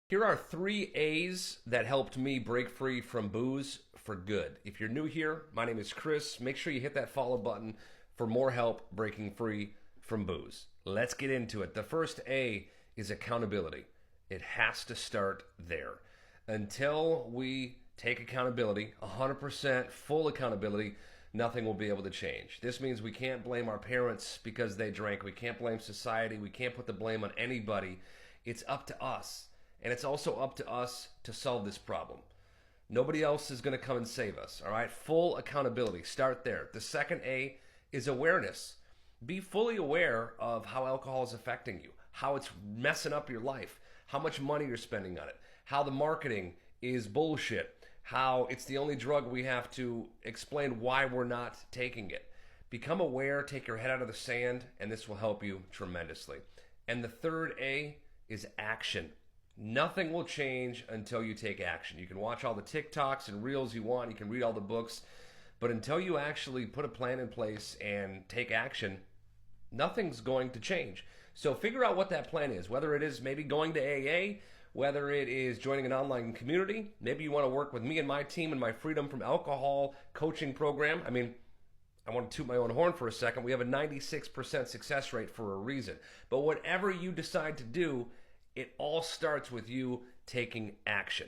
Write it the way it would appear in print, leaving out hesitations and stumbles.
Here are 3 A's that helped me break free from booze for good. If you're new here, my name is Chris. Make sure you hit that follow button for more help breaking free from booze. Let's get into it. The first A is accountability. It has to start there. Until we take accountability, 100% full accountability, nothing will be able to change. This means we can't blame our parents because they drank. We can't blame society. We can't put the blame on anybody. It's up to us. And it's also up to us to solve this problem. Nobody else is going to come and save us, all right? Full accountability. Start there. The second A is awareness. Be fully aware of how alcohol is affecting you, how it's messing up your life, how much money you're spending on it, how the marketing is bullshit, how it's the only drug we have to explain why we're not taking it. Become aware, take your head out of the sand, and this will help you tremendously. And the third A is action. Nothing will change until you take action. You can watch all the TikToks and Reels you want. You can read all the books. But until you actually put a plan in place and take action, nothing's going to change. So figure out what that plan is, whether it is maybe going to AA, whether it is joining an online community. Maybe you want to work with me and my team in my Freedom from Alcohol coaching program. I want to toot my own horn for a second. We have a 96% success rate for a reason. But whatever you decide to do, it all starts with you taking action.